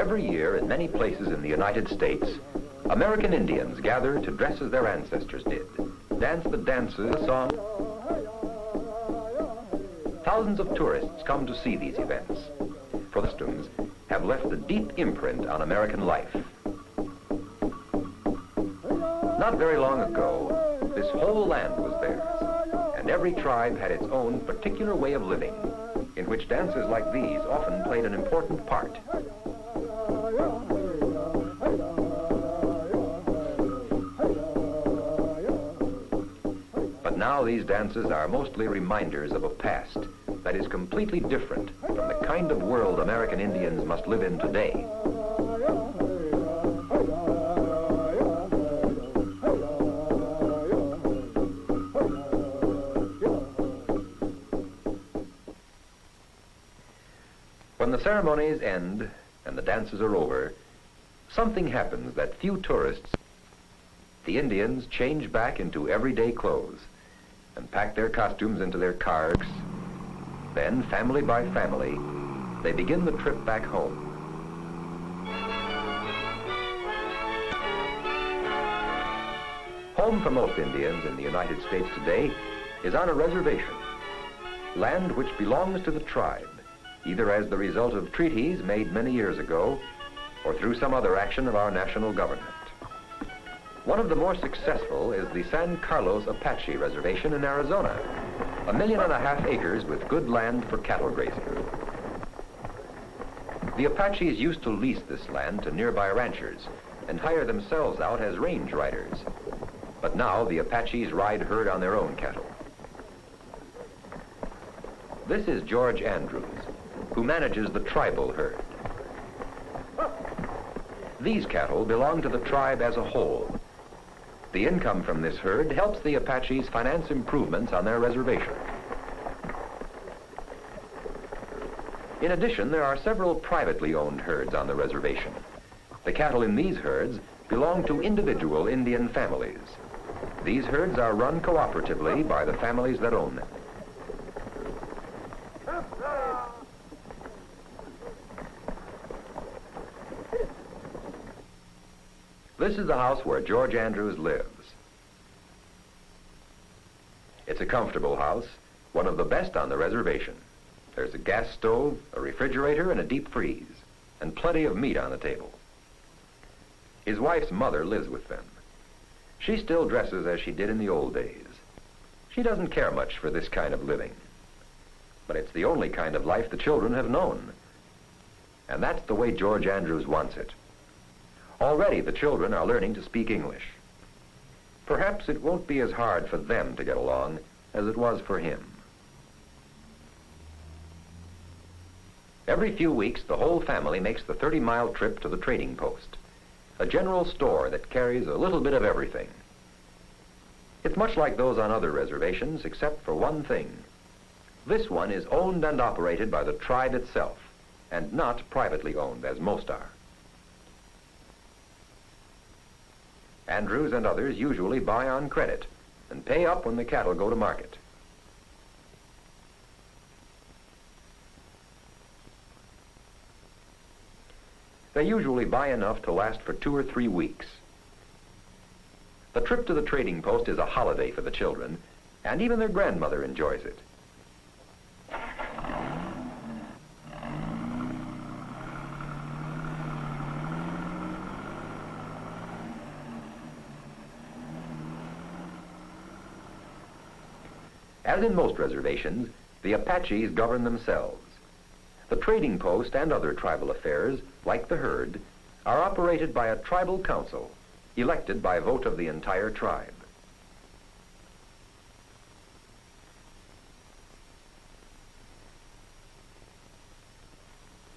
Every year in many places in the United States, American Indians gather to dress as their ancestors did, dance the dances, song. Thousands of tourists come to see these events. Costumes have left a deep imprint on American life. Not very long ago, this whole land was theirs, and every tribe had its own particular way of living, in which dances like these often played an important part. But now these dances are mostly reminders of a past that is completely different from the kind of world American Indians must live in today. When the ceremonies end and the dances are over, something happens that few tourists. The Indians change back into everyday clothes and pack their costumes into their cars. Then, family by family, they begin the trip back home. Home for most Indians in the United States today is on a reservation, land which belongs to the tribe, either as the result of treaties made many years ago or through some other action of our national government. One of the more successful is the San Carlos Apache Reservation in Arizona, 1.5 million acres with good land for cattle grazing. The Apaches used to lease this land to nearby ranchers and hire themselves out as range riders. But now the Apaches ride herd on their own cattle. This is George Andrews, who manages the tribal herd. These cattle belong to the tribe as a whole. The income from this herd helps the Apaches finance improvements on their reservation. In addition, there are several privately owned herds on the reservation. The cattle in these herds belong to individual Indian families. These herds are run cooperatively by the families that own them. This is the house where George Andrews lives. It's a comfortable house, one of the best on the reservation. There's a gas stove, a refrigerator, and a deep freeze, and plenty of meat on the table. His wife's mother lives with them. She still dresses as she did in the old days. She doesn't care much for this kind of living, but it's the only kind of life the children have known. And that's the way George Andrews wants it. Already the children are learning to speak English. Perhaps it won't be as hard for them to get along as it was for him. Every few weeks, the whole family makes the 30-mile trip to the trading post, a general store that carries a little bit of everything. It's much like those on other reservations, except for one thing. This one is owned and operated by the tribe itself, and not privately owned, as most are. Andrews and others usually buy on credit and pay up when the cattle go to market. They usually buy enough to last for 2 or 3 weeks. The trip to the trading post is a holiday for the children, and even their grandmother enjoys it. As in most reservations, the Apaches govern themselves. The trading post and other tribal affairs, like the herd, are operated by a tribal council, elected by vote of the entire tribe.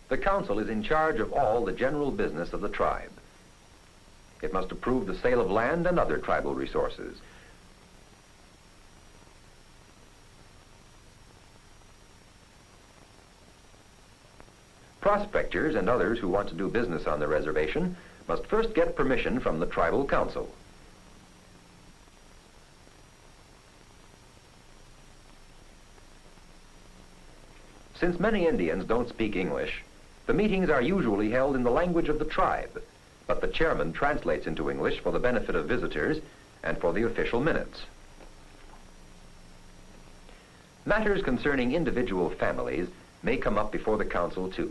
The council is in charge of all the general business of the tribe. It must approve the sale of land and other tribal resources. Prospectors and others who want to do business on the reservation must first get permission from the tribal council. Since many Indians don't speak English, The meetings are usually held in the language of the tribe, but the chairman translates into English for the benefit of visitors and for the official minutes. Matters concerning individual families may come up before the council too.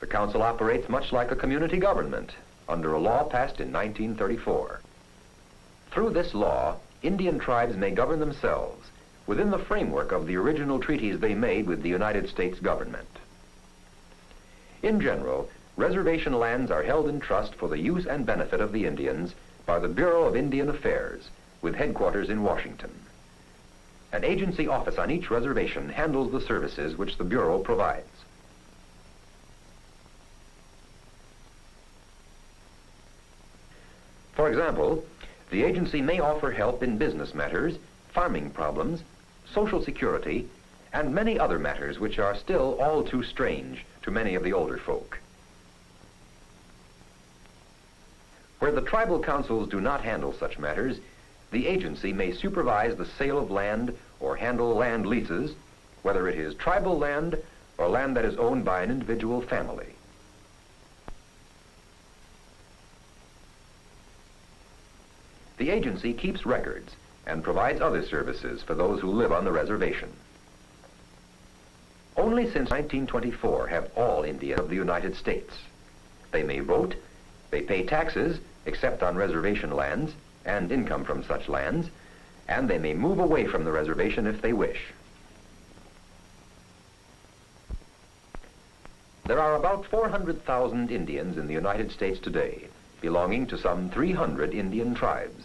The council operates much like a community government under a law passed in 1934. Through this law, Indian tribes may govern themselves within the framework of the original treaties they made with the United States government. In general, reservation lands are held in trust for the use and benefit of the Indians by the Bureau of Indian Affairs, with headquarters in Washington. An agency office on each reservation handles the services which the Bureau provides. For example, the agency may offer help in business matters, farming problems, social security, and many other matters which are still all too strange to many of the older folk. Where the tribal councils do not handle such matters, the agency may supervise the sale of land or handle land leases, whether it is tribal land or land that is owned by an individual family. The agency keeps records and provides other services for those who live on the reservation. Only since 1924 have all Indians of the United States. They may vote, they pay taxes, except on reservation lands, and income from such lands, and they may move away from the reservation if they wish. There are about 400,000 Indians in the United States today, belonging to some 300 Indian tribes.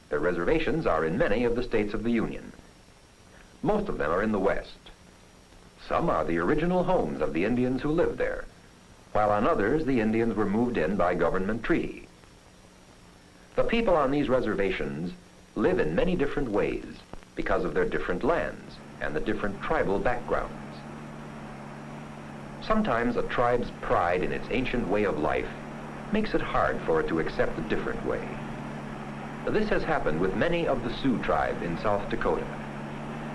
Their reservations are in many of the states of the Union. Most of them are in the West. Some are the original homes of the Indians who lived there, while on others the Indians were moved in by government treaty. The people on these reservations live in many different ways because of their different lands and the different tribal backgrounds. Sometimes a tribe's pride in its ancient way of life makes it hard for it to accept a different way. This has happened with many of the Sioux tribe in South Dakota.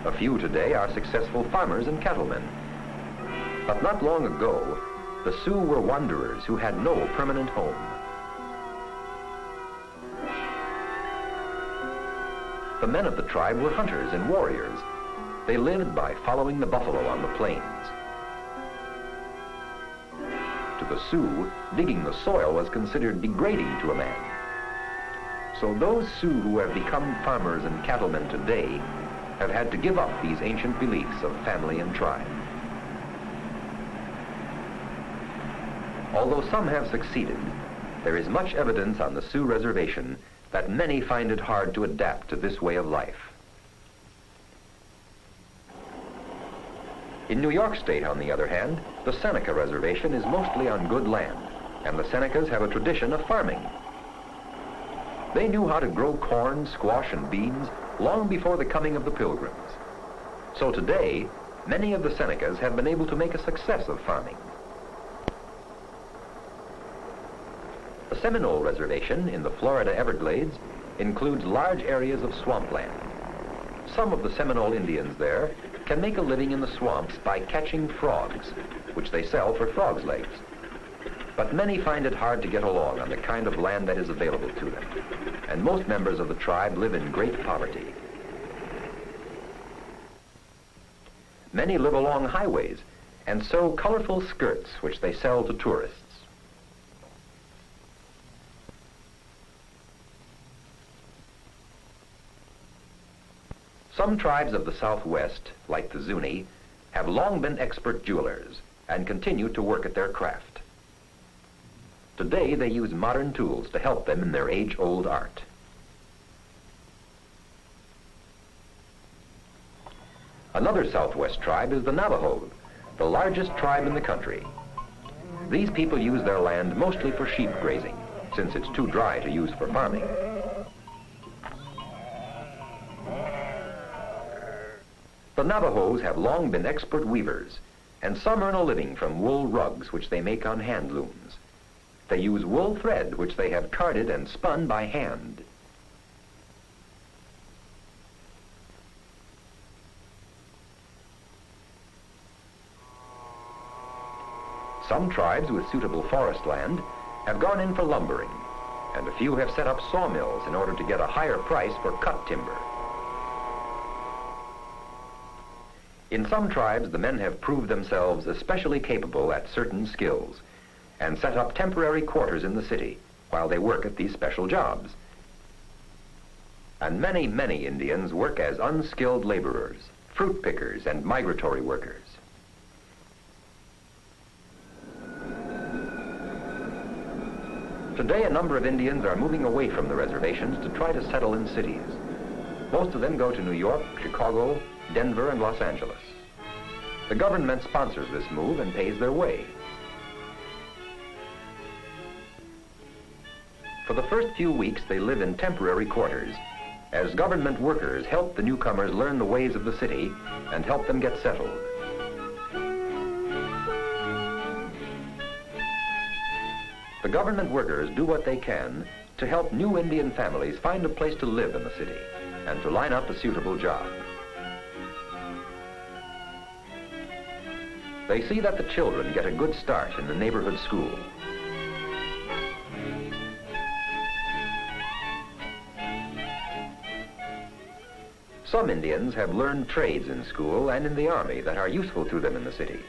A few today are successful farmers and cattlemen. But not long ago, the Sioux were wanderers who had no permanent home. The men of the tribe were hunters and warriors. They lived by following the buffalo on the plains. To the Sioux, digging the soil was considered degrading to a man. So those Sioux who have become farmers and cattlemen today have had to give up these ancient beliefs of family and tribe. Although some have succeeded, there is much evidence on the Sioux reservation that many find it hard to adapt to this way of life. In New York State, on the other hand, the Seneca Reservation is mostly on good land, and the Senecas have a tradition of farming. They knew how to grow corn, squash, and beans long before the coming of the Pilgrims. So today, many of the Senecas have been able to make a success of farming. The Seminole Reservation in the Florida Everglades includes large areas of swampland. Some of the Seminole Indians there can make a living in the swamps by catching frogs, which they sell for frogs' legs. But many find it hard to get along on the kind of land that is available to them, and most members of the tribe live in great poverty. Many live along highways and sew colorful skirts which they sell to tourists. Some tribes of the Southwest, like the Zuni, have long been expert jewelers and continue to work at their craft. Today they use modern tools to help them in their age-old art. Another Southwest tribe is the Navajo, the largest tribe in the country. These people use their land mostly for sheep grazing, since it's too dry to use for farming. The Navajos have long been expert weavers, and some earn a living from wool rugs which they make on hand looms. They use wool thread which they have carded and spun by hand. Some tribes with suitable forest land have gone in for lumbering, and a few have set up sawmills in order to get a higher price for cut timber. In some tribes, the men have proved themselves especially capable at certain skills and set up temporary quarters in the city while they work at these special jobs. And many, many Indians work as unskilled laborers, fruit pickers, and migratory workers. Today, a number of Indians are moving away from the reservations to try to settle in cities. Most of them go to New York, Chicago, Denver, and Los Angeles. The government sponsors this move and pays their way. For the first few weeks, they live in temporary quarters, as government workers help the newcomers learn the ways of the city and help them get settled. The government workers do what they can to help new Indian families find a place to live in the city and to line up a suitable job. They see that the children get a good start in the neighborhood school. Some Indians have learned trades in school and in the army that are useful to them in the city.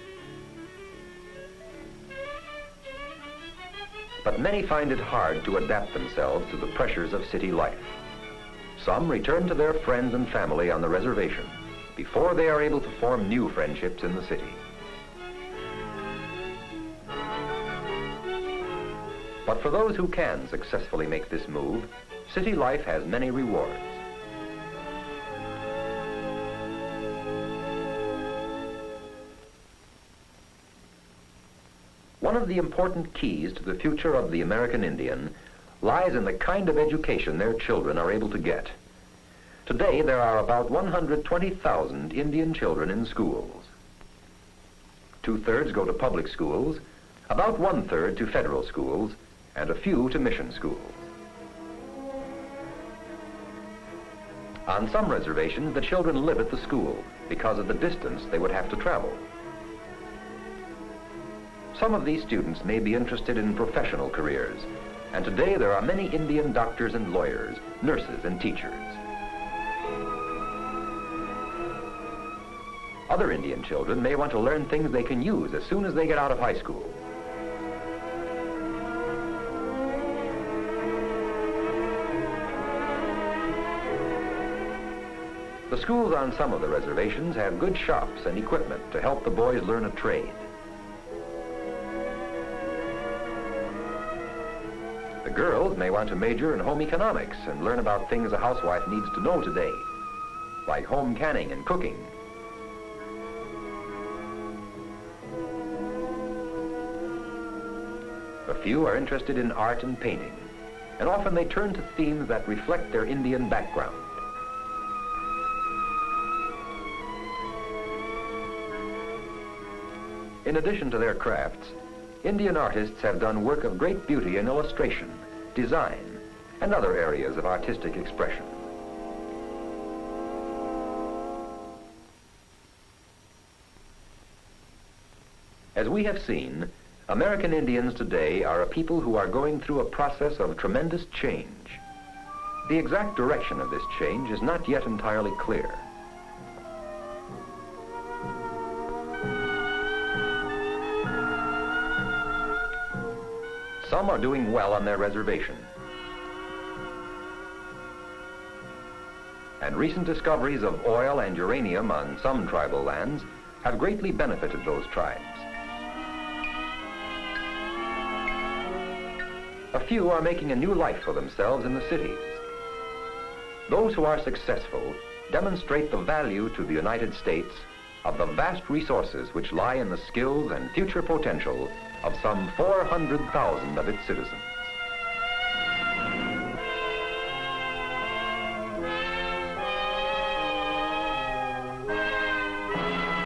But many find it hard to adapt themselves to the pressures of city life. Some return to their friends and family on the reservation before they are able to form new friendships in the city. But for those who can successfully make this move, city life has many rewards. One of the important keys to the future of the American Indian lies in the kind of education their children are able to get. Today, there are about 120,000 Indian children in schools. 2/3 go to public schools, about 1/3 to federal schools, and a few to mission schools. On some reservations, the children live at the school because of the distance they would have to travel. Some of these students may be interested in professional careers, and today there are many Indian doctors and lawyers, nurses and teachers. Other Indian children may want to learn things they can use as soon as they get out of high school. The schools on some of the reservations have good shops and equipment to help the boys learn a trade. The girls may want to major in home economics and learn about things a housewife needs to know today, like home canning and cooking. A few are interested in art and painting, and often they turn to themes that reflect their Indian background. In addition to their crafts, Indian artists have done work of great beauty in illustration, design, and other areas of artistic expression. As we have seen, American Indians today are a people who are going through a process of tremendous change. The exact direction of this change is not yet entirely clear. Some are doing well on their reservation. And recent discoveries of oil and uranium on some tribal lands have greatly benefited those tribes. A few are making a new life for themselves in the cities. Those who are successful demonstrate the value to the United States of the vast resources which lie in the skills and future potential of some 400,000 of its citizens.